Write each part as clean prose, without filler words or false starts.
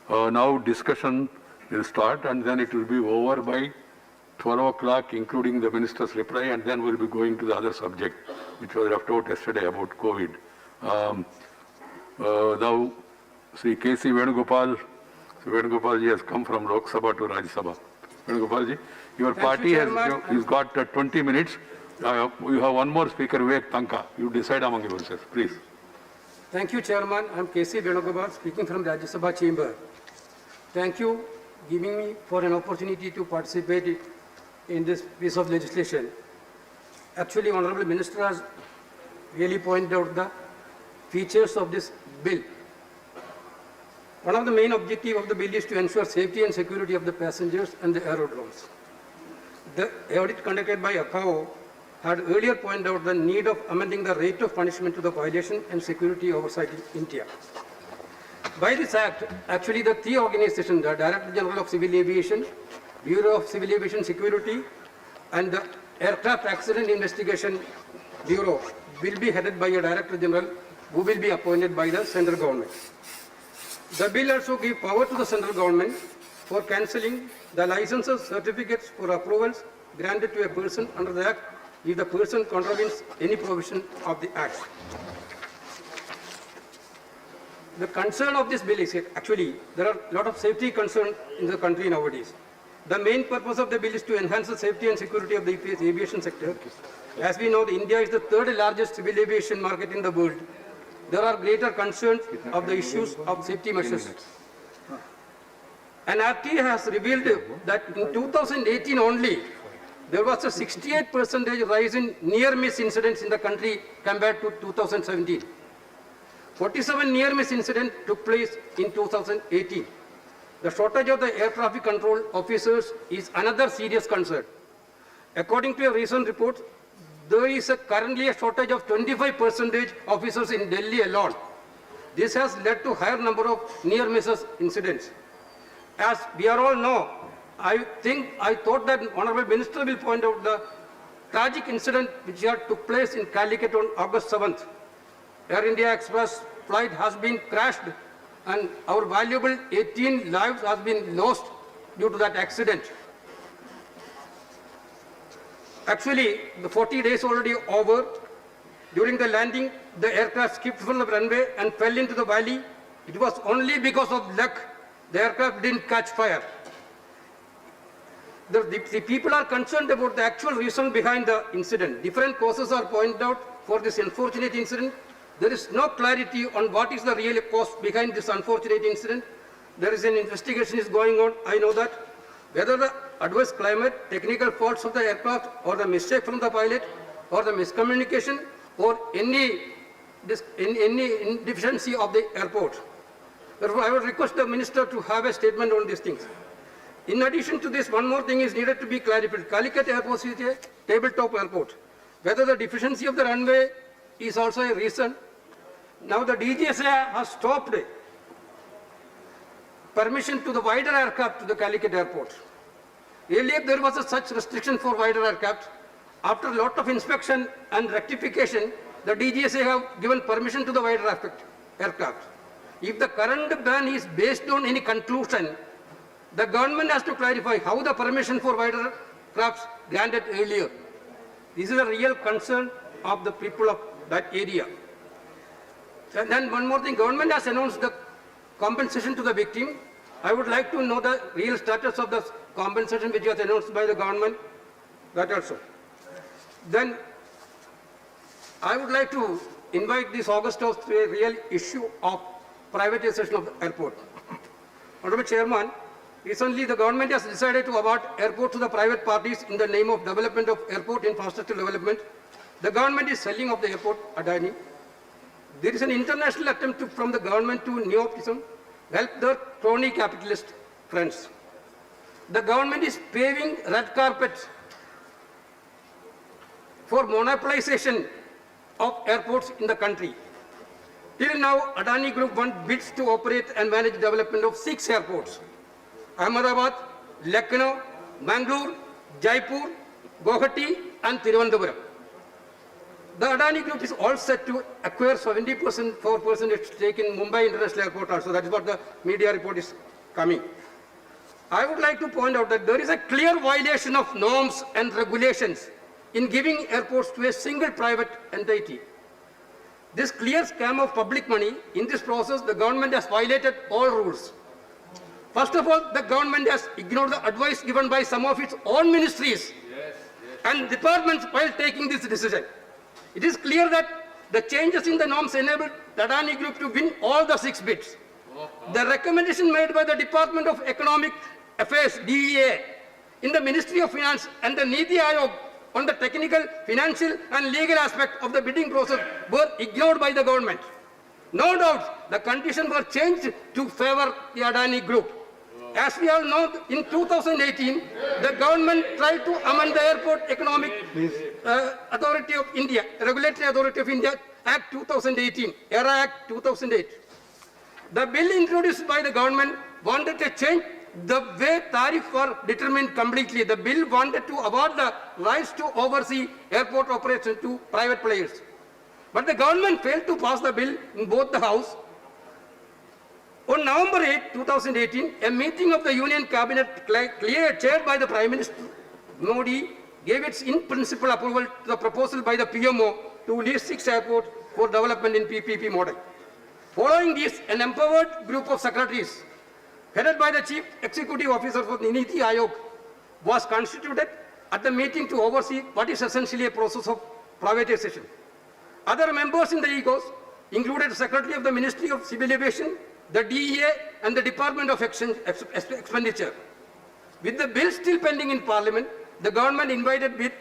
Now discussion will start and then it will be over by 12 o'clock, including the minister's reply, and then we'll be going to the other subject, which was left out yesterday about COVID. Now, Sri K.C. Venugopal, Venugopalji has come from Lok Sabha to Rajya Sabha. Venugopalji, your party has got 20 minutes. You have one more speaker, Vivek Tanka. You decide among yourselves, please. Thank you, Chairman. I'm K.C. Venugopal, speaking from Rajya Sabha chamber. Thank you giving me for an opportunity to participate in this piece of legislation. Actually, Honorable Minister has really pointed out the features of this bill. One of the main objectives of the bill is to ensure safety and security of the passengers and the aerodromes. The audit conducted by ACAO had earlier pointed out the need of amending the rate of punishment to the violation and security oversight in India. By this act, actually the three organizations, the Director General of Civil Aviation, Bureau of Civil Aviation Security, and the Aircraft Accident Investigation Bureau will be headed by a Director General who will be appointed by the central government. The bill also gives power to the central government for cancelling the licenses, certificates for approvals granted to a person under the Act if the person contravenes any provision of the Act. The concern of this bill is actually there are a lot of safety concerns in the country nowadays. The main purpose of the bill is to enhance the safety and security of the aviation sector. As we know, India is the third largest civil aviation market in the world. There are greater concerns of the issues of safety measures. An RTA has revealed that in 2018 only, there was a 68% rise in near-miss incidents in the country compared to 2017. 47 near-miss incidents took place in 2018. The shortage of the air traffic control officers is another serious concern. According to a recent report, there is currently a shortage of 25% officers in Delhi alone. This has led to higher number of near misses incidents. As we are all know, I thought that Honorable Minister will point out the tragic incident which had took place in Calicut on August 7th. Air India Express flight has been crashed and our valuable 18 lives has been lost due to that accident. Actually, the 40 days already over. During the landing, the aircraft skipped from the runway and fell into the valley. It was only because of luck the aircraft didn't catch fire. The people are concerned about the actual reason behind the incident. Different causes are pointed out for this unfortunate incident. There is no clarity on what is the real cause behind this unfortunate incident. There is an investigation is going on, I know that. Whether the adverse climate, technical faults of the aircraft, or the mistake from the pilot, or the miscommunication, or any deficiency of the airport. Therefore, I would request the Minister to have a statement on these things. In addition to this, one more thing is needed to be clarified. Calicut Airport is a tabletop airport. Whether the deficiency of the runway is also a reason. Now the DGSA has stopped permission to the wider aircraft to the Calicut Airport. Earlier there was such restriction for wider aircraft. After a lot of inspection and rectification, the DGSA have given permission to the wider aircraft. If the current ban is based on any conclusion, the government has to clarify how the permission for wider crafts granted earlier. This is a real concern of the people of that area. And then one more thing, government has announced the compensation to the victim. I would like to know the real status of the compensation which was announced by the government, that also. Then I would like to invite this August House to a real issue of privatization of the airport. Honorable Chairman, recently the government has decided to award airport to the private parties in the name of development of airport infrastructure development. The government is selling of the airport, Adani. There is an international attempt from the government to nepotism, help the crony capitalist friends. The government is paving red carpets for monopolization of airports in the country. Till now, Adani Group won bids to operate and manage development of 6 airports. Ahmedabad, Lucknow, Mangalore, Jaipur, Guwahati and Thiruvananthapuram. The Adani Group is all set to acquire 4% stake in Mumbai International Airport also. That is what the media report is coming. I would like to point out that there is a clear violation of norms and regulations in giving airports to a single private entity. This clear scam of public money, in this process, the government has violated all rules. First of all, the government has ignored the advice given by some of its own ministries and departments while taking this decision. It is clear that the changes in the norms enabled the Adani Group to win all the 6 bids. The recommendation made by the Department of Economic Affairs, DEA, in the Ministry of Finance and the Niti Aayog on the technical, financial and legal aspect of the bidding process were ignored by the government. No doubt, the conditions were changed to favor the Adani Group. As we all know, in 2018, the government tried to amend the Airport Economic Authority of India, Regulatory Authority of India Act 2018, ERA Act 2008. The bill introduced by the government wanted to change the way tariffs were determined completely. The bill wanted to award the rights to oversee airport operations to private players. But the government failed to pass the bill in both the House. On November 8, 2018, a meeting of the Union Cabinet chaired by the Prime Minister Modi gave its in-principle approval to the proposal by the PMO to lease 6 airports for development in PPP model. Following this, an empowered group of secretaries, headed by the Chief Executive Officer of the Niti Aayog, was constituted at the meeting to oversee what is essentially a process of privatization. Other members in the EGOs included Secretary of the Ministry of Civil Aviation, the DEA and the Department of Expenditure. With the bill still pending in Parliament, the government invited bid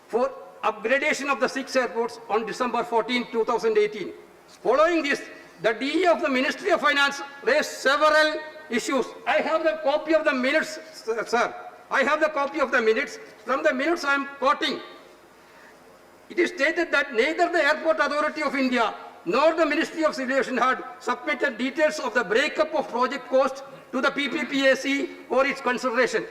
for upgradation of the 6 airports on December 14, 2018. Following this, the DEA of the Ministry of Finance raised several issues. I have the copy of the minutes, sir. I have the copy of the minutes. From the minutes I am quoting. It is stated that neither the Airport Authority of India nor the Ministry of Civil Aviation had submitted details of the breakup of project cost to the PPPAC for its consideration.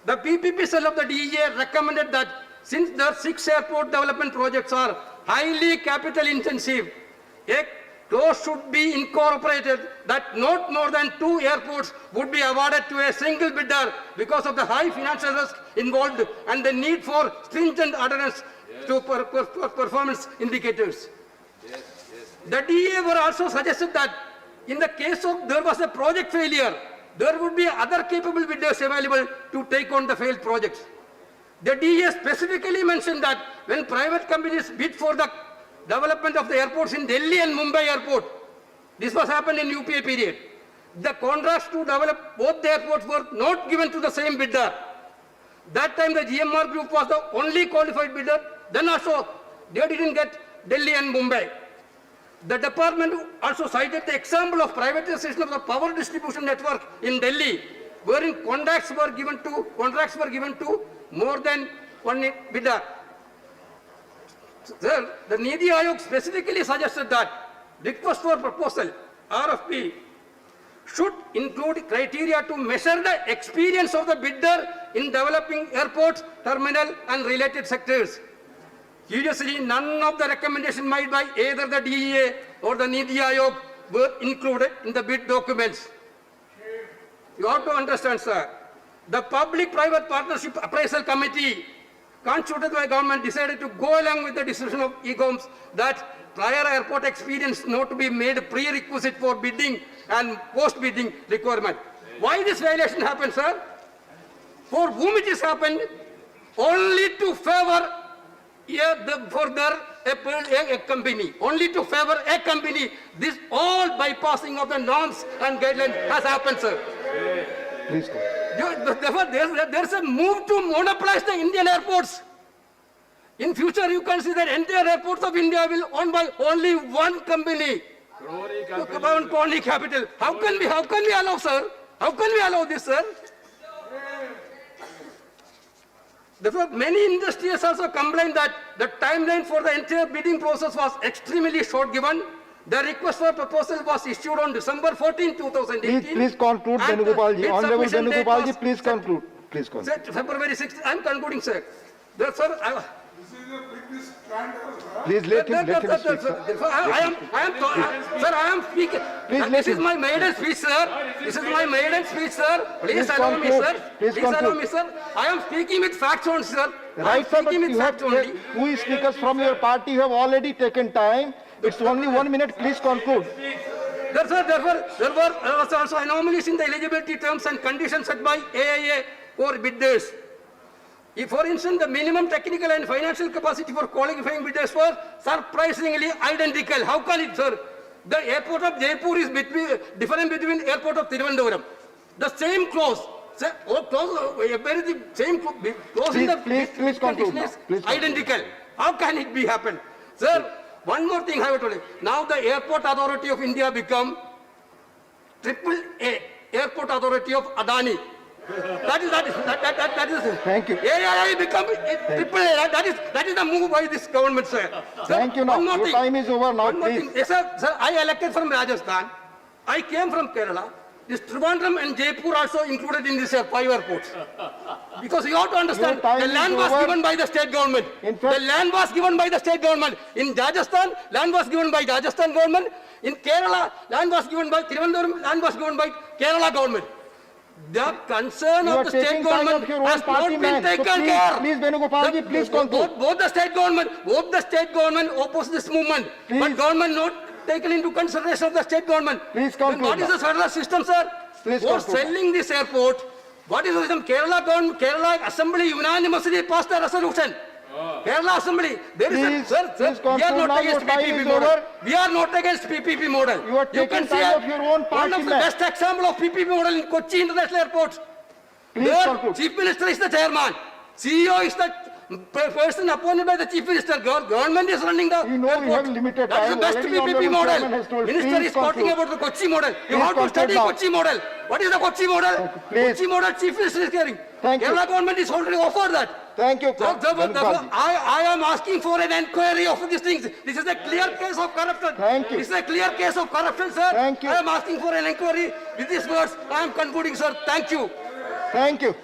The PPP cell of the DEA recommended that since the 6 airport development projects are highly capital intensive, a clause should be incorporated that not more than 2 airports would be awarded to a single bidder because of the high financial risk involved and the need for stringent adherence to performance indicators. The DEA were also suggested that in the case of there was a project failure, there would be other capable bidders available to take on the failed projects. The DEA specifically mentioned that when private companies bid for the development of the airports in Delhi and Mumbai airport, this was happened in UPA period, the contracts to develop both the airports were not given to the same bidder. That time the GMR group was the only qualified bidder. Then also they didn't get Delhi and Mumbai. The department also cited the example of privatization of the power distribution network in Delhi, wherein contracts were given to more than one bidder. Sir, the Niti Aayog specifically suggested that request for proposal, RFP, should include criteria to measure the experience of the bidder in developing airports, terminal and related sectors. Curiously, none of the recommendations made by either the DEA or the Niti Aayog were included in the bid documents. You have to understand, sir, the Public-Private Partnership Appraisal Committee constituted by government decided to go along with the decision of EGOMS that prior airport experience not to be made prerequisite for bidding and post-bidding requirement. Why this violation happened, sir? For whom it has happened? Only to favor a company. Only to favor a company. This all bypassing of the norms and guidelines has happened, sir. Please go. Therefore, there's a move to monopolize the Indian airports. In future, you can see that entire airports of India will owned by only one company. Crony Capital. How can we allow, sir? How can we allow this, sir? Therefore, many industries also complained that the timeline for the entire bidding process was extremely short given. The request for proposal was issued on December 14, 2018. Please conclude, and the Venugopal ji. bid Honorable submission date Venugopal ji, was please conclude. Please conclude. February 6th, I am concluding, sir. Therefore, Please let him speak, sir. Sir, I am speaking. Please let This is him. my maiden speech, sir. This is my maiden speech, sir. Please Please allow me, conclude. sir. Please Please allow conclude. me, sir. I am speaking with facts only, sir. I am Right, sir, but speaking with you have facts only. two speakers from your party who have already taken time. It's only 1 minute. Please conclude. There was also anomalies in the eligibility terms and conditions set by AIA for bidders. If, for instance, the minimum technical and financial capacity for qualifying bidders was surprisingly identical. How can it, sir? The airport of Jaipur is different between airport of Thiruvananthapuram. The same clause, same clause in the Please bid conclude condition now. is Please conclude. identical. How can it be happen? Sir, one more thing I have told you. Now the Airport Authority of India become AAA, Airport Authority of Adani. That is. Thank you. AIA become AAA. That is the move by this government, sir. Sir, Thank you. Now, one more your thing. time is over now, One more please. thing. Yes, sir, I elected from Rajasthan. I came from Kerala. This Trivandrum and Jaipur also included in this 5 airports. Because you have to understand, Your time the is land was over. given by the state government. In fact- The land was given by the state government. In Rajasthan, land was given by Rajasthan government. In Kerala, land was given by Trivandrum, land was given by Kerala government. The concern You of are the state taking time government of your own has not party been man. So taken care. please, Venugopal ji, please conclude. Both the state government oppose this movement. But Please. government not taken into consideration of the state government. Please Then conclude what is now. the federal system, sir? Please For conclude. selling this airport, what is the system? Kerala government, Kerala Assembly unanimously passed a resolution. Kerala Assembly, there is Please, a, sir, please we are conclude not now, against your time PPP is model. over. We are not against PPP model. You are taking can time see of your own one party of the man. best example of PPP model in Kochi International Airport. Please There, conclude. Chief Minister is the chairman. CEO is the person appointed by the Chief Minister. Government is running the You know you airport. have limited That is the time. best Already PPP honorable model. chairman has told. Minister Please is talking conclude. about the Kochi model. You Please have to conclude study now. Kochi model. What is the Kochi model? Please. Kochi model Chief Minister is carrying. Thank you. Kerala government is already offered that. Thank you, Therefore, Venugopal ji. I am asking for an enquiry of these things. This is a clear case of corruption. Thank you. This is a clear case of corruption, sir. Thank you. I am asking for an enquiry. With these words, I am concluding, sir. Thank you. Thank you.